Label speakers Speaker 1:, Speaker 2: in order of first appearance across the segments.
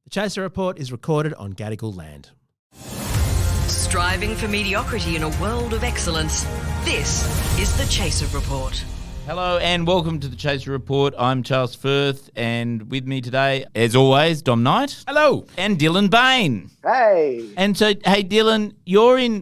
Speaker 1: The Chaser Report is recorded on Gadigal land.
Speaker 2: Striving for mediocrity in a world of excellence. This is the Chaser Report.
Speaker 3: Hello and welcome to the Chaser Report. I'm Charles Firth, and with me today, as always, Dom Knight.
Speaker 1: Hello.
Speaker 3: And Dylan Behan.
Speaker 4: Hey.
Speaker 3: And so, hey Dylan,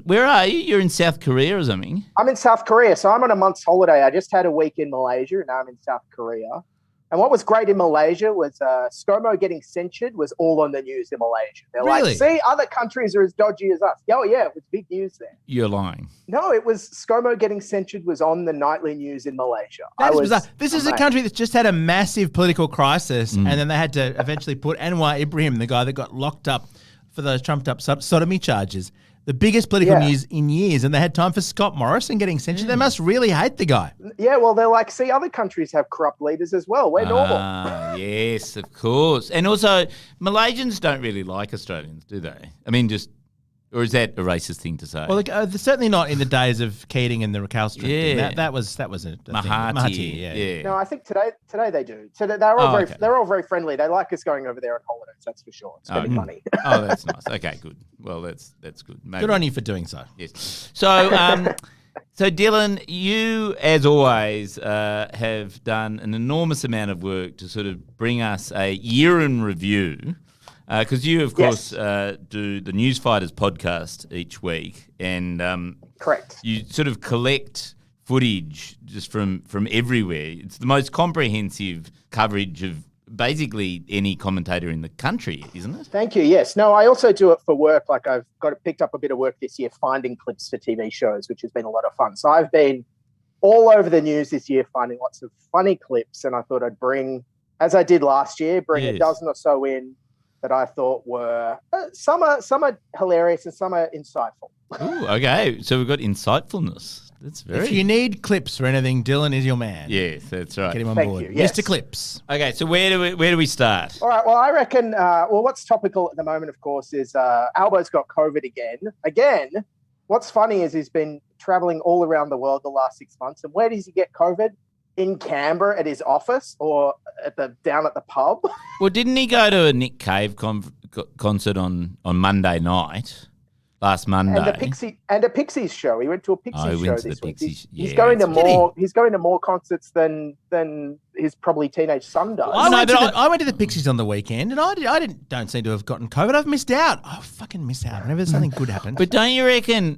Speaker 3: where are you? You're in South Korea or something?
Speaker 4: I'm in South Korea, so I'm on a month's holiday. I just had a week in Malaysia, and now I'm in South Korea. And what was great in Malaysia was ScoMo getting censured was all on the news in Malaysia. They're
Speaker 1: Really?
Speaker 4: like, see, other countries are as dodgy as us. Oh, yeah, it was big news there.
Speaker 3: You're lying.
Speaker 4: No, it was ScoMo getting censured was on the nightly news in Malaysia.
Speaker 1: That is bizarre. This is a country that's just had a massive political crisis, and then they had to eventually put Anwar Ibrahim, the guy that got locked up for those trumped-up sodomy charges, the biggest political news in years, and they had time for Scott Morrison getting censured. They must really hate the guy.
Speaker 4: Yeah, well, they're like, see, other countries have corrupt leaders as well. We're normal.
Speaker 3: Yes, of course. And also, Malaysians don't really like Australians, do they? I mean, or is that a racist thing to say?
Speaker 1: Well, certainly not in the days of Keating and the recalcitrant.
Speaker 3: Yeah.
Speaker 1: That was a
Speaker 3: Mahathir. Yeah.
Speaker 4: No, I think today they do. So they're all very friendly. They like us going over there on holidays. That's for sure. Spending money.
Speaker 3: Oh, that's nice. Okay, good. Well, that's good. Maybe.
Speaker 1: Good on you for doing so.
Speaker 3: Yes. So, so Dylan, you, as always, have done an enormous amount of work to sort of bring us a year in review. Because you, of course, do the Newsfighters podcast each week, and
Speaker 4: Correct.
Speaker 3: You sort of collect footage just from everywhere. It's the most comprehensive coverage of basically any commentator in the country, isn't it?
Speaker 4: Thank you. Yes. No, I also do it for work. Like I've picked up a bit of work this year finding clips for TV shows, which has been a lot of fun. So I've been all over the news this year finding lots of funny clips, and I thought I'd bring, as I did last year, a dozen or so in that I thought were some are hilarious and some are insightful.
Speaker 3: Ooh, okay. So we've got insightfulness. That's very.
Speaker 1: If you need clips for anything, Dylan is your man.
Speaker 3: Yes, that's right.
Speaker 1: Get him on
Speaker 4: Thank
Speaker 1: board.
Speaker 4: you, yes.
Speaker 1: Mr. Clips.
Speaker 3: Okay, so where do we start?
Speaker 4: All right. Well, I reckon. What's topical at the moment, of course, is Albo's got COVID again. Again. What's funny is he's been traveling all around the world the last 6 months, and where does he get COVID? In Canberra at his office or down at the pub.
Speaker 3: Well, didn't he go to a Nick Cave concert on Monday night, last Monday?
Speaker 4: And a Pixies show. He went to a Pixies show this week. He's going to more concerts than his probably teenage son does.
Speaker 1: I went to the Pixies on the weekend, and I don't seem to have gotten COVID. I've missed out. I fucking miss out whenever something good happens.
Speaker 3: But don't you reckon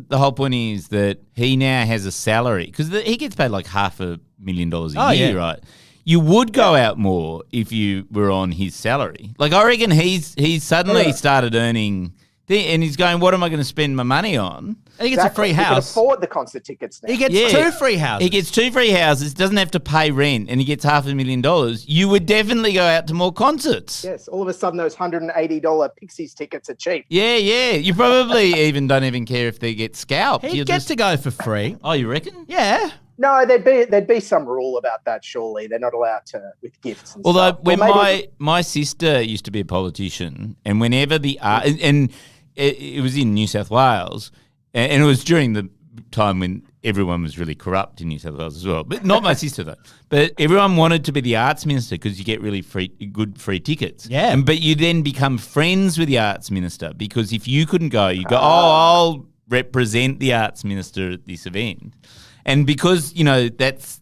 Speaker 3: the whole point is that he now has a salary? Because he gets paid like $500,000 a year, right? You would go out more if you were on his salary. Like, I reckon he's suddenly started earning, and he's going, what am I going to spend my money on?
Speaker 1: And he gets a free house. He can
Speaker 4: afford the concert tickets now.
Speaker 1: He gets 2 free houses.
Speaker 3: He gets 2 free houses, doesn't have to pay rent, and he gets $500,000. You would definitely go out to more concerts.
Speaker 4: Yes, all of a sudden those $180 Pixies tickets are cheap.
Speaker 3: Yeah. You probably don't even care if they get scalped.
Speaker 1: He gets to go for free.
Speaker 3: Oh, you reckon?
Speaker 1: Yeah.
Speaker 4: No, there'd be some rule about that. Surely they're not allowed to with gifts. And
Speaker 3: Although
Speaker 4: stuff.
Speaker 3: when my sister used to be a politician, and whenever it was in New South Wales, and it was during the time when everyone was really corrupt in New South Wales as well. But not my sister though. But everyone wanted to be the arts minister because you get really good free tickets.
Speaker 1: Yeah.
Speaker 3: But you then become friends with the arts minister because if you couldn't go, you go, I'll represent the arts minister at this event. And because, that's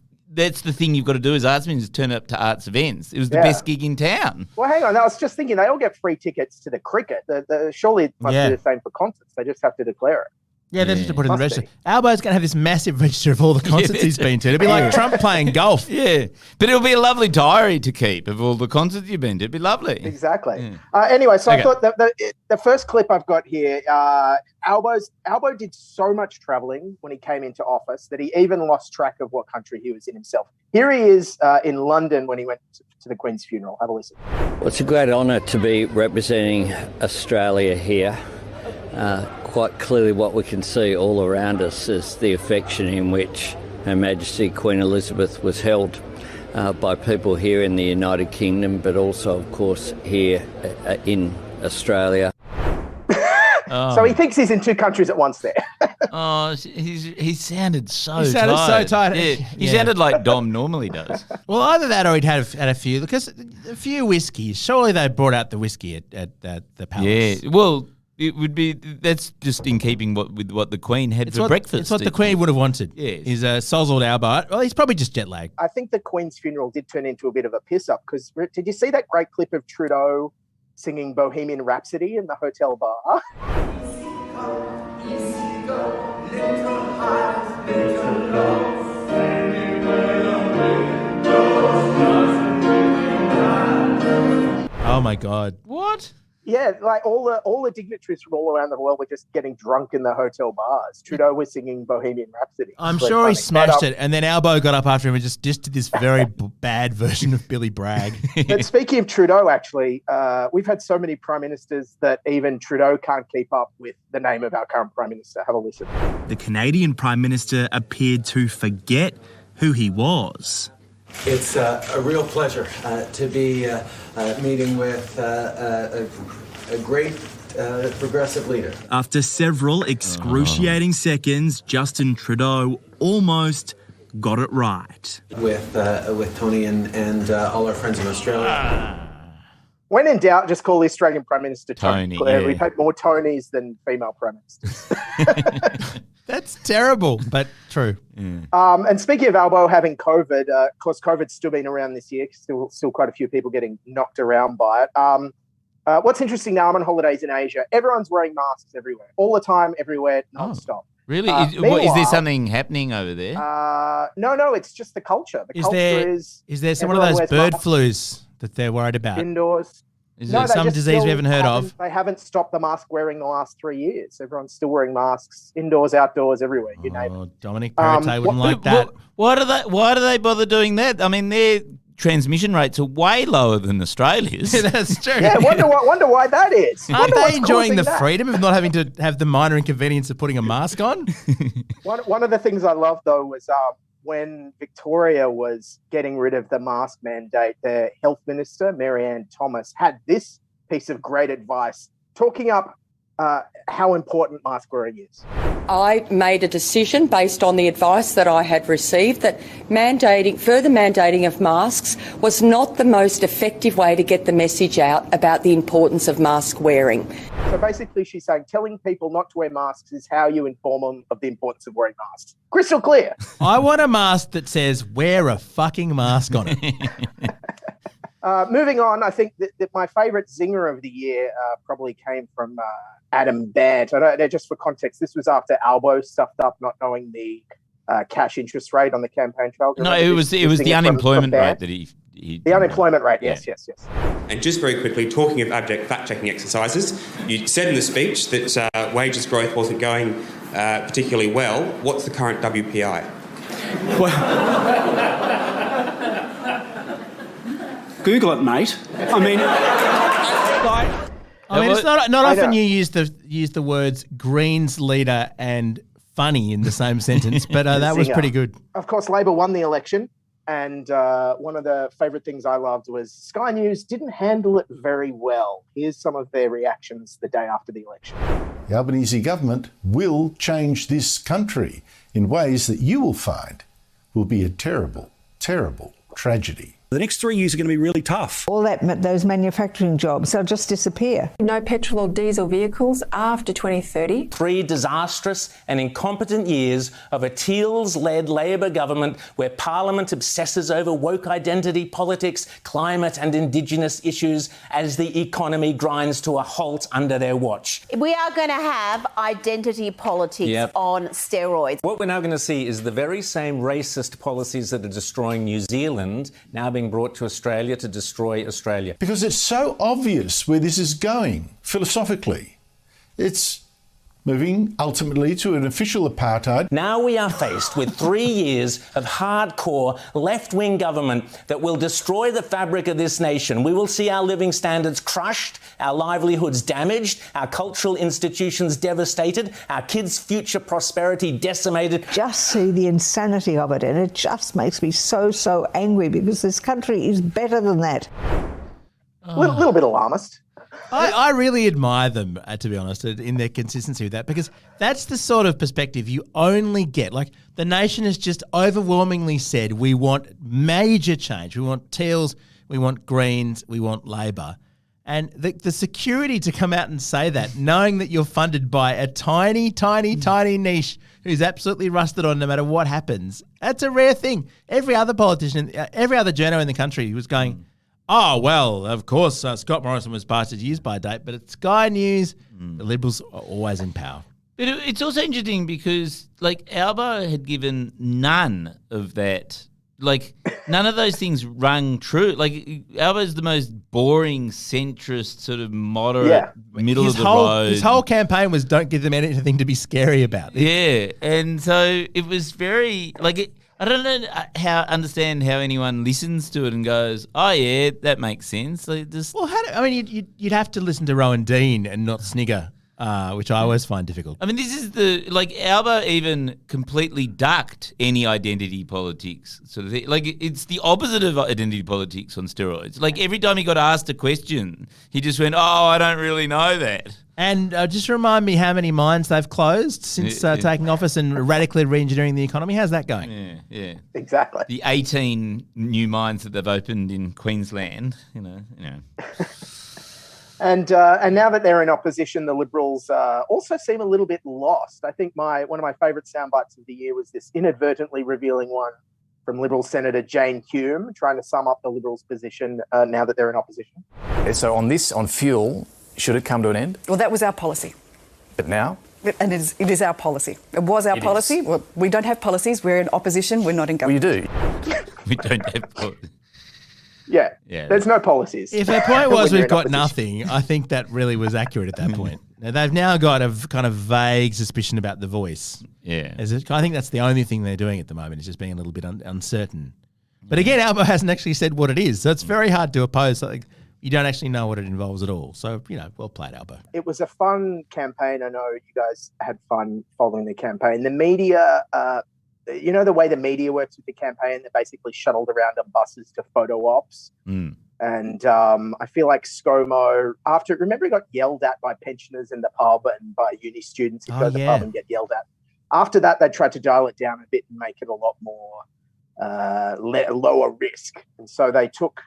Speaker 3: the thing you've got to do as arts minister, turn up to arts events. It was the best gig in town.
Speaker 4: Well, hang on. I was just thinking they all get free tickets to the cricket. Surely it must be the same for concerts. They just have to declare it.
Speaker 1: Yeah, they have to put it in the register. Albo's going to have this massive register of all the concerts he's been to. It'll be like Trump playing golf.
Speaker 3: Yeah, but it'll be a lovely diary to keep of all the concerts you've been to. It'd be lovely.
Speaker 4: Exactly. Yeah. Anyway, so I thought the first clip I've got here, Albo did so much traveling when he came into office that he even lost track of what country he was in himself. Here he is in London when he went to the Queen's funeral. Have a listen.
Speaker 5: Well, it's a great honour to be representing Australia here. Quite clearly what we can see all around us is the affection in which Her Majesty Queen Elizabeth was held by people here in the United Kingdom, but also, of course, here in Australia.
Speaker 4: So he thinks he's in 2 countries at once there.
Speaker 3: Oh, he sounded so
Speaker 1: He sounded so
Speaker 3: tired.
Speaker 1: tired.
Speaker 3: Yeah, he sounded like Dom normally does.
Speaker 1: Well, either that or he'd had a few, because a few whiskeys. Surely they brought out the whiskey at the palace.
Speaker 3: Yeah, well, it would be. That's just in keeping with what the Queen had for breakfast.
Speaker 1: It's what the Queen would have wanted.
Speaker 3: Yes.
Speaker 1: He's a sozzled Albert. Well, he's probably just jet lagged.
Speaker 4: I think the Queen's funeral did turn into a bit of a piss up, because did you see that great clip of Trudeau singing Bohemian Rhapsody in the hotel bar?
Speaker 1: Oh my God.
Speaker 3: What?
Speaker 4: Yeah, like all the dignitaries from all around the world were just getting drunk in the hotel bars. Trudeau was singing Bohemian Rhapsody.
Speaker 1: I'm sure he smashed it, and then Albo got up after him and just did this very bad version of Billy Bragg.
Speaker 4: But speaking of Trudeau, actually, we've had so many prime ministers that even Trudeau can't keep up with the name of our current prime minister. Have a listen.
Speaker 6: The Canadian prime minister appeared to forget who he was.
Speaker 7: It's a real pleasure to be meeting with a great progressive leader.
Speaker 6: After several excruciating seconds, Justin Trudeau almost got it right.
Speaker 7: With Tony and all our friends in Australia.
Speaker 4: When in doubt, just call the Australian Prime Minister Tony.
Speaker 3: Yeah.
Speaker 4: We've had more Tonys than female prime ministers.
Speaker 1: That's terrible, but true.
Speaker 4: And speaking of Albo having COVID, of course, COVID's still been around this year. Still quite a few people getting knocked around by it. What's interesting now, I'm on holidays in Asia. Everyone's wearing masks everywhere, all the time, everywhere, non-stop.
Speaker 3: Really? Is there something happening over there?
Speaker 4: No, it's just the culture. The culture
Speaker 1: is there some one of those bird flus that they're worried about?
Speaker 4: Indoors.
Speaker 1: Is there some disease we haven't heard of?
Speaker 4: They haven't stopped the mask wearing the last 3 years. Everyone's still wearing masks, indoors, outdoors, everywhere. You name it.
Speaker 1: Dominic Perrottet wouldn't like that.
Speaker 3: Why do they bother doing that? I mean, their transmission rates are way lower than Australia's.
Speaker 1: That's true.
Speaker 4: Yeah, wonder why that is.
Speaker 1: Aren't they enjoying the freedom of not having to have the minor inconvenience of putting a mask on?
Speaker 4: One of the things I loved, though, was when Victoria was getting rid of the mask mandate, the health minister, Marianne Thomas, had this piece of great advice, talking up how important mask wearing is.
Speaker 8: I made a decision based on the advice that I had received that further mandating of masks was not the most effective way to get the message out about the importance of mask wearing.
Speaker 4: So basically she's saying telling people not to wear masks is how you inform them of the importance of wearing masks. Crystal clear.
Speaker 1: I want a mask that says wear a fucking mask on it.
Speaker 4: Moving on, I think that my favourite zinger of the year probably came from Adam Bant. I don't, just for context, this was after Albo stuffed up not knowing the cash interest rate on the campaign trail.
Speaker 3: No, it was the unemployment rate that he
Speaker 4: the unemployment rate, yes.
Speaker 9: And just very quickly, talking of abject fact-checking exercises, you said in the speech that wages growth wasn't going particularly well. What's the current WPI?
Speaker 10: Well, Google it, mate. I mean,
Speaker 1: it's not often you use the words Greens leader and funny in the same sentence, but that was pretty good.
Speaker 4: Of course, Labor won the election, and one of the favourite things I loved was Sky News didn't handle it very well. Here's some of their reactions the day after the election.
Speaker 11: The Albanese government will change this country in ways that you will find will be a terrible, terrible tragedy.
Speaker 10: The next 3 years are going to be really tough.
Speaker 12: All those manufacturing jobs, they'll just disappear.
Speaker 13: No petrol or diesel vehicles after 2030.
Speaker 14: 3 disastrous and incompetent years of a Teals-led Labor government where Parliament obsesses over woke identity politics, climate and Indigenous issues as the economy grinds to a halt under their watch.
Speaker 15: We are going to have identity politics on steroids.
Speaker 14: What we're now going to see is the very same racist policies that are destroying New Zealand now being brought to Australia to destroy Australia.
Speaker 11: Because it's so obvious where this is going, philosophically. It's moving ultimately to an official apartheid.
Speaker 14: Now we are faced with 3 years of hardcore left-wing government that will destroy the fabric of this nation. We will see our living standards crushed, our livelihoods damaged, our cultural institutions devastated, our kids' future prosperity decimated.
Speaker 12: Just see the insanity of it, and it just makes me so angry because this country is better than that.
Speaker 4: A little bit alarmist.
Speaker 1: I really admire them, to be honest, in their consistency with that, because that's the sort of perspective you only get. Like, the nation has just overwhelmingly said, we want major change. We want Teals, we want Greens, we want Labor. And the security to come out and say that, knowing that you're funded by a tiny, tiny, tiny niche who's absolutely rusted on no matter what happens, that's a rare thing. Every other politician, every other journo in the country was going, oh, well, of course, Scott Morrison was past his use by date, but at Sky News, the Liberals are always in power.
Speaker 3: But it's also interesting because, like, Albo had given none of that. Like, none of those things rung true. Like, Albo's the most boring, centrist, sort of moderate, middle of the road.
Speaker 1: His whole campaign was don't give them anything to be scary about.
Speaker 3: Yeah, and so it was very, like, I don't know understand how anyone listens to it and goes, oh, yeah, that makes sense. Like, just,
Speaker 1: well, you'd have to listen to Rowan Dean and not snigger. Which I always find difficult.
Speaker 3: I mean, this is Albo even completely ducked any identity politics sort of thing. Like, it's the opposite of identity politics on steroids. Like, every time he got asked a question, he just went, oh, I don't really know that.
Speaker 1: And just remind me how many mines they've closed since taking office and radically re-engineering the economy. How's that going?
Speaker 3: Yeah.
Speaker 4: Exactly.
Speaker 3: The 18 new mines that they've opened in Queensland, you know.
Speaker 4: And now that they're in opposition, the Liberals also seem a little bit lost. I think one of my favourite sound bites of the year was this inadvertently revealing one from Liberal Senator Jane Hume, trying to sum up the Liberals' position now that they're in opposition.
Speaker 16: So on fuel, should it come to an end?
Speaker 17: Well, that was our policy.
Speaker 16: But now?
Speaker 17: And it is our policy. It was our policy. Well, we don't have policies. We're in opposition. We're not in government.
Speaker 16: Well, you do.
Speaker 3: We don't have policies.
Speaker 4: Yeah, there's no policies.
Speaker 1: If their point was we've got nothing, I think that really was accurate at that point. Now, they've now got a kind of vague suspicion about the voice.
Speaker 3: Yeah.
Speaker 1: I think that's the only thing they're doing at the moment, is just being a little bit uncertain. But again, Albo hasn't actually said what it is, so it's very hard to oppose something you don't actually know what it involves at all. So, well played, Albo.
Speaker 4: It was a fun campaign. I know you guys had fun following the campaign. The media... the way the media works with the campaign, they're basically shuttled around on buses to photo ops. And I feel like ScoMo, remember he got yelled at by pensioners in the pub and by uni students who go to the pub and get yelled at. After that, they tried to dial it down a bit and make it a lot more lower risk. And so they took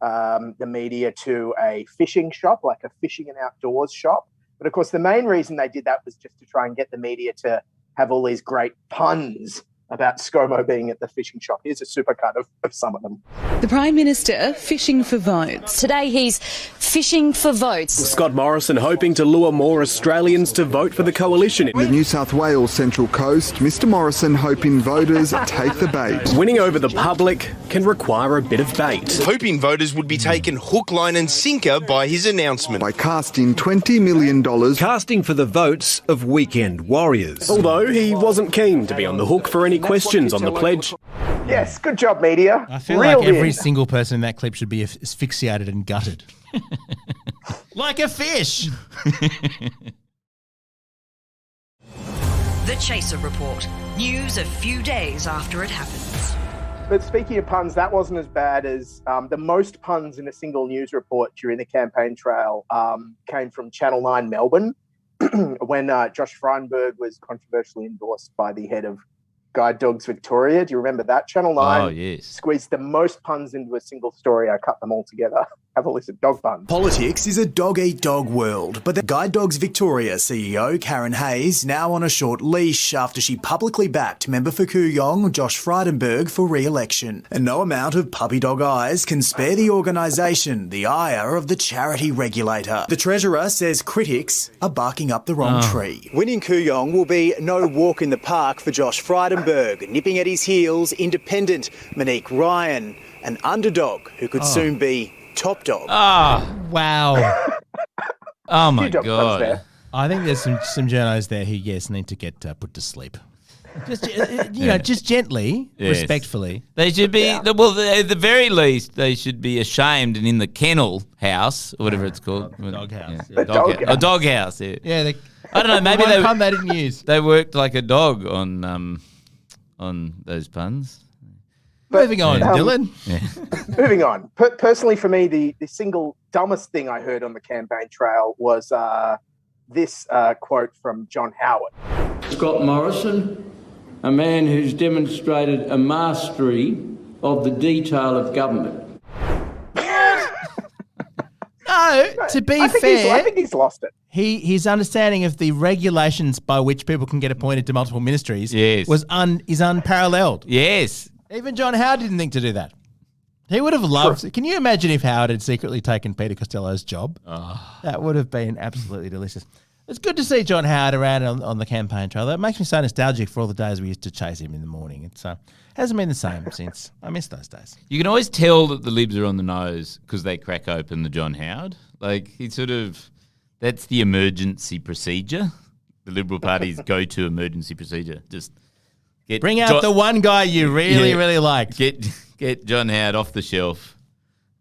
Speaker 4: the media to a fishing shop, like a fishing and outdoors shop. But of course, the main reason they did that was just to try and get the media to have all these great puns about ScoMo being at the fishing shop. Here's a supercut of some of them.
Speaker 18: The Prime Minister fishing for votes.
Speaker 19: Today he's fishing for votes.
Speaker 10: Scott Morrison hoping to lure more Australians to vote for the coalition.
Speaker 20: The New South Wales Central Coast, Mr Morrison hoping voters take the bait.
Speaker 10: Winning over the public can require a bit of bait.
Speaker 21: Hoping voters would be taken hook, line and sinker by his announcement.
Speaker 20: By casting $20 million.
Speaker 10: Casting for the votes of weekend warriors. Although he wasn't keen to be on the hook for any questions on the pledge.
Speaker 4: Yes, good job, media.
Speaker 1: I feel like every single person in that clip should be asphyxiated and gutted. Like a fish.
Speaker 2: The Chaser Report. News a few days after it happens.
Speaker 4: But speaking of puns, that wasn't as bad as the most puns in a single news report during the campaign trail came from Channel 9 Melbourne when Josh Frydenberg was controversially endorsed by the head of Guide Dogs Victoria. Do you remember that? Channel 9 squeezed the most puns into a single story. I cut them all together. Have a listen. Dog puns.
Speaker 22: Politics is a dog-eat-dog world, but the Guide Dogs Victoria CEO, Karen Hayes, now on a short leash after she publicly backed member for Kooyong, Josh Frydenberg, for re-election. And no amount of puppy dog eyes can spare the organisation, the ire of the charity regulator. The Treasurer says critics are barking up the wrong tree.
Speaker 23: Winning Kooyong will be no walk in the park for Josh Frydenberg. Nipping at his heels, independent Monique Ryan, an underdog who could soon be top dog.
Speaker 1: Wow.
Speaker 3: Oh, my God.
Speaker 1: I think there's some journos there who, need to get put to sleep. Just, just gently, respectfully.
Speaker 3: They should be, at the very least, they should be ashamed and in the kennel house, or whatever it's called.
Speaker 1: Dog house.
Speaker 3: Yeah. A dog house, yeah.
Speaker 1: Yeah,
Speaker 3: I don't know, maybe
Speaker 1: they didn't use.
Speaker 3: They worked like a dog on those puns.
Speaker 1: Moving on, Dylan.
Speaker 4: Moving on. Personally, for me, the single dumbest thing I heard on the campaign trail was this quote from John Howard.
Speaker 5: Scott Morrison, a man who's demonstrated a mastery of the detail of government.
Speaker 1: No, to be fair,
Speaker 4: I think he's lost it.
Speaker 1: His understanding of the regulations by which people can get appointed to multiple ministries is unparalleled.
Speaker 3: Yes.
Speaker 1: Even John Howard didn't think to do that. He would have loved it. Can you imagine if Howard had secretly taken Peter Costello's job?
Speaker 3: Oh.
Speaker 1: That would have been absolutely delicious. It's good to see John Howard around on the campaign trail. That makes me so nostalgic for all the days we used to chase him in the morning. It hasn't been the same since. I miss those days.
Speaker 3: You can always tell that the Libs are on the nose because they crack open the John Howard. Like, that's the emergency procedure. The Liberal Party's go-to emergency procedure. Just
Speaker 1: bring out the one guy you really like.
Speaker 3: Get John Howard off the shelf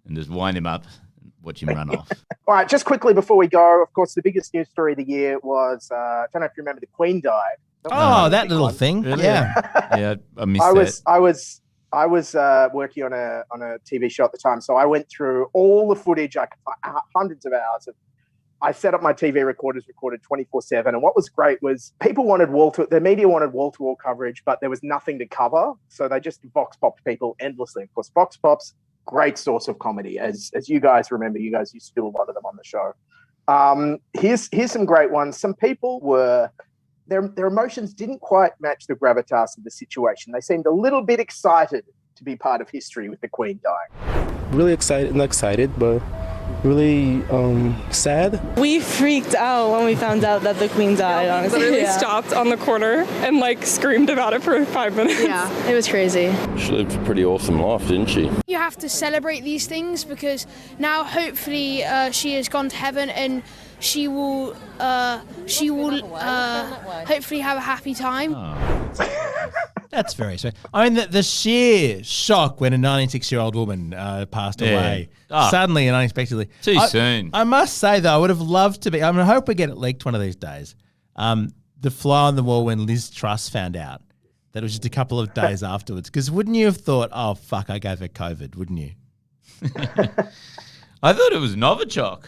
Speaker 3: and just wind him up and watch him run off.
Speaker 4: All right, just quickly before we go, of course, the biggest news story of the year was, I don't know if you remember, the Queen died.
Speaker 1: Oh, that little thing.
Speaker 3: Really?
Speaker 1: Yeah.
Speaker 3: Yeah, I missed that.
Speaker 4: I was working on a TV show at the time, so I went through all the footage. I could find hundreds of hours of. I set up my TV recorders, recorded 24/7, and what was great was the media wanted wall-to-wall coverage, but there was nothing to cover, so they just vox popped people endlessly. Of course, vox pops, great source of comedy, as you guys remember. You guys used to do a lot of them on the show. Here's some great ones. Some people were. Their emotions didn't quite match the gravitas of the situation. They seemed a little bit excited to be part of history with the Queen dying.
Speaker 6: Really excited, but really sad.
Speaker 7: We freaked out when we found out that the Queen died, honestly.
Speaker 24: Literally stopped on the corner and screamed about it for 5 minutes.
Speaker 7: Yeah, it was crazy.
Speaker 6: She lived a pretty awesome life, didn't she?
Speaker 25: You have to celebrate these things because now hopefully she has gone to heaven and she will hopefully have a happy time.
Speaker 1: Oh. That's very sweet. I mean, the sheer shock when a 96-year-old woman passed away suddenly and unexpectedly.
Speaker 3: Too soon.
Speaker 1: I must say, though, I would have loved to be. I hope we get it leaked one of these days. The fly on the wall when Liz Truss found out that it was just a couple of days afterwards. Because wouldn't you have thought, oh, fuck, I gave her COVID, wouldn't you?
Speaker 3: I thought it was Novichok.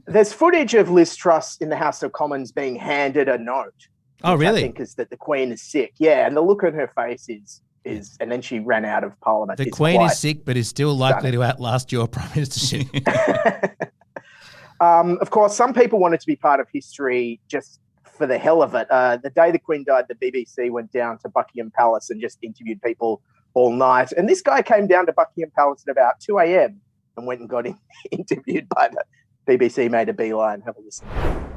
Speaker 4: There's footage of Liz Truss in the House of Commons being handed a note.
Speaker 1: Oh, really?
Speaker 4: I think is that the Queen is sick. Yeah, and the look on her face is, and then she ran out of Parliament.
Speaker 1: The Queen is sick, but is still likely to outlast your prime ministership.
Speaker 4: Of course, some people wanted to be part of history just for the hell of it. The day the Queen died, the BBC went down to Buckingham Palace and just interviewed people all night. And this guy came down to Buckingham Palace at about 2 a.m. and went and got interviewed by the BBC, made a beeline. Have a listen.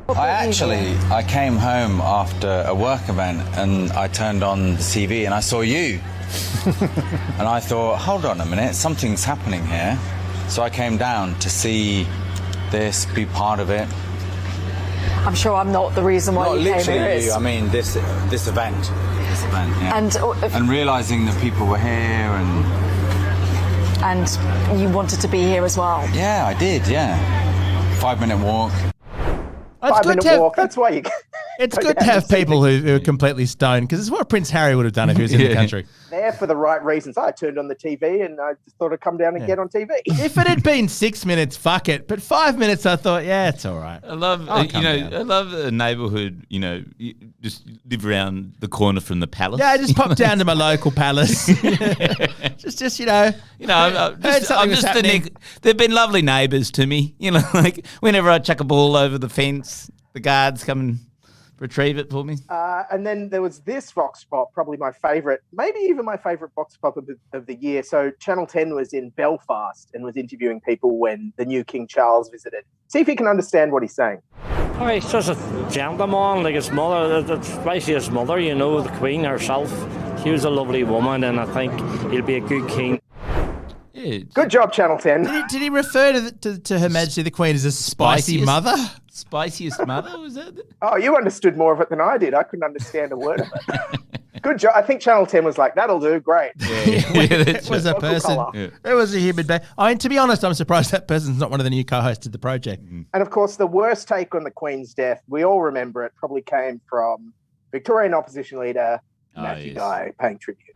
Speaker 26: I came home after a work event and I turned on the TV and I saw you. And I thought, hold on a minute, something's happening here. So I came down to see this, be part of it.
Speaker 27: I'm sure I'm not the reason why you came here.
Speaker 26: You, I mean this event. Yeah. And realising that people were here
Speaker 27: and you wanted to be here as well.
Speaker 26: Yeah, I did, yeah. 5-minute walk.
Speaker 4: That's why you.
Speaker 1: It's good to have people who are completely stoned because it's what Prince Harry would have done if he was in the country.
Speaker 4: There for the right reasons. I turned on the TV and I just thought I'd come down and get on TV.
Speaker 1: If it had been 6 minutes, fuck it. But 5 minutes, I thought, yeah, it's all right.
Speaker 3: I love a neighbourhood. You just live around the corner from the palace.
Speaker 1: Yeah, I just popped down to my local palace. just
Speaker 3: they've been lovely neighbours to me. Whenever I chuck a ball over the fence, the guards come and retrieve it for me.
Speaker 4: And then there was this Vox Pop, probably my favourite, maybe even my favourite Vox Pop of the year. So Channel 10 was in Belfast and was interviewing people when the new King Charles visited. See if you can understand what he's saying.
Speaker 5: Oh, he's just a gentleman, like his mother, especially his mother, the Queen herself. She was a lovely woman and I think he'll be a good king.
Speaker 3: Yeah.
Speaker 4: Good job, Channel 10.
Speaker 1: Did he refer to Her Majesty the Queen as a spicy mother?
Speaker 3: Spiciest mother, was that?
Speaker 4: Oh, you understood more of it than I did. I couldn't understand a word of it. Good job. I think Channel 10 was like, that'll do, great.
Speaker 1: It was a person. Yeah. It was a human being. To be honest, I'm surprised that person's not one of the new co-hosts of the project.
Speaker 4: And of course, the worst take on the Queen's death, we all remember it, probably came from Victorian opposition leader Matthew Guy paying tribute.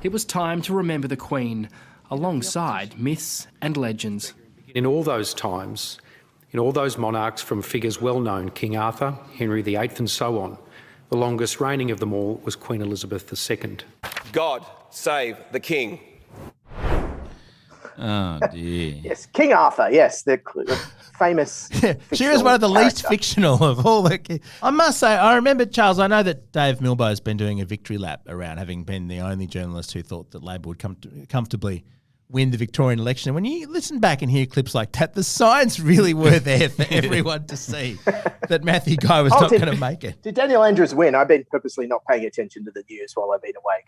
Speaker 28: It was time to remember the Queen alongside myths and legends.
Speaker 8: In all those times, in all those monarchs from figures well known, King Arthur, Henry VIII and so on, the longest reigning of them all was Queen Elizabeth II.
Speaker 21: God save the king.
Speaker 3: Oh, dear.
Speaker 4: Yes, King Arthur, yes, the famous.
Speaker 1: She was one of the least fictional of all the. I must say, I remember, Charles, I know that Dave Milbo's been doing a victory lap around, having been the only journalist who thought that Labor would comfortably win the Victorian election. And when you listen back and hear clips like that, the signs really were there for everyone to see that Matthew Guy was not going to make it.
Speaker 4: Did Daniel Andrews win? I've been purposely not paying attention to the news while I've been away.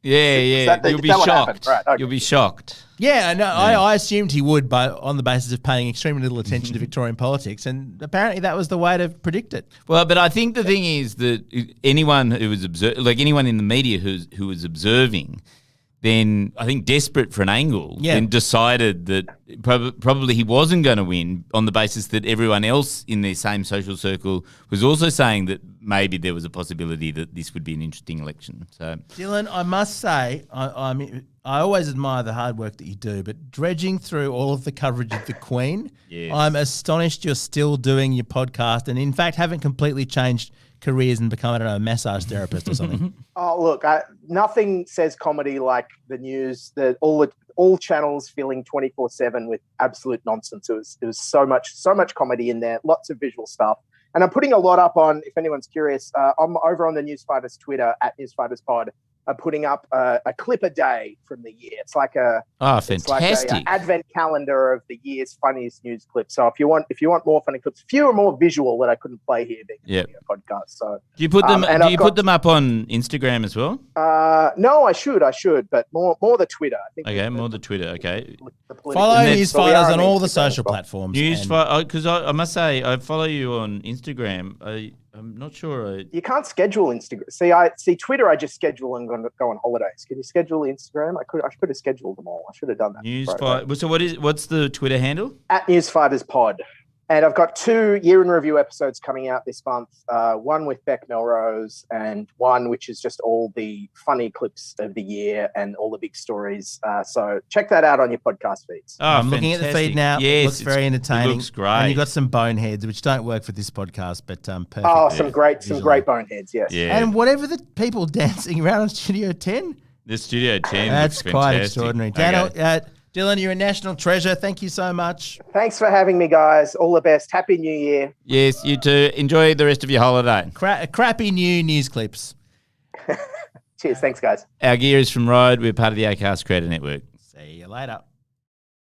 Speaker 3: You'll be shocked.
Speaker 4: Right, okay.
Speaker 3: You'll be shocked.
Speaker 1: Yeah, no, I assumed he would, but on the basis of paying extremely little attention to Victorian politics, and apparently that was the way to predict it.
Speaker 3: Well, but I think the thing is that anyone who was anyone in the media who was observing, then I think desperate for an angle, then decided that probably he wasn't going to win on the basis that everyone else in their same social circle was also saying that maybe there was a possibility that this would be an interesting election. So,
Speaker 1: Dylan, I must say, I always admire the hard work that you do, but dredging through all of the coverage of the Queen, I'm astonished you're still doing your podcast and, in fact, haven't completely changed careers and become, I don't know, a massage therapist or something.
Speaker 4: Oh, look, nothing says comedy like the news, all channels filling 24/7 with absolute nonsense. It was so much comedy in there, lots of visual stuff. And I'm putting a lot up on, if anyone's curious, I'm over on the Newsfighters Twitter at NewsFightersPod, putting up a clip a day from the year. It's like a advent calendar of the year's funniest news clips. So if you want more funny clips, fewer more visual that I couldn't play here being a podcast. So
Speaker 3: do you put them? Put them up on Instagram as well?
Speaker 4: No, I should, but more the Twitter. I think
Speaker 3: more the Twitter. Okay.
Speaker 1: Follow Newsfighters on all the social platforms.
Speaker 3: Because I must say I follow you on Instagram. I'm not sure.
Speaker 4: You can't schedule Instagram. See Twitter. I just schedule and go on holidays. Can you schedule Instagram? I could have scheduled them all. I should have done that.
Speaker 3: So what's the Twitter handle?
Speaker 4: At NewsFightersPod. And I've got 2 year in review episodes coming out this month. One with Beck Melrose and one which is just all the funny clips of the year and all the big stories. So check that out on your podcast feeds.
Speaker 1: Oh, I'm looking at the feed now. Yes, it looks very entertaining.
Speaker 3: It looks great.
Speaker 1: And you've got some boneheads, which don't work for this podcast, but perfect.
Speaker 4: Oh, some great boneheads, yes.
Speaker 3: Yeah.
Speaker 1: And whatever the people dancing around on Studio 10.
Speaker 3: The Studio 10
Speaker 1: That's
Speaker 3: looks
Speaker 1: quite
Speaker 3: fantastic.
Speaker 1: extraordinary. Daniel, Dylan, you're a national treasure. Thank you so much.
Speaker 4: Thanks for having me, guys. All the best. Happy New Year.
Speaker 3: Yes, you too. Enjoy the rest of your holiday.
Speaker 1: Crappy new news clips.
Speaker 4: Cheers. Thanks, guys.
Speaker 3: Our gear is from Rode. We're part of the Acast Creator Network.
Speaker 1: See you later.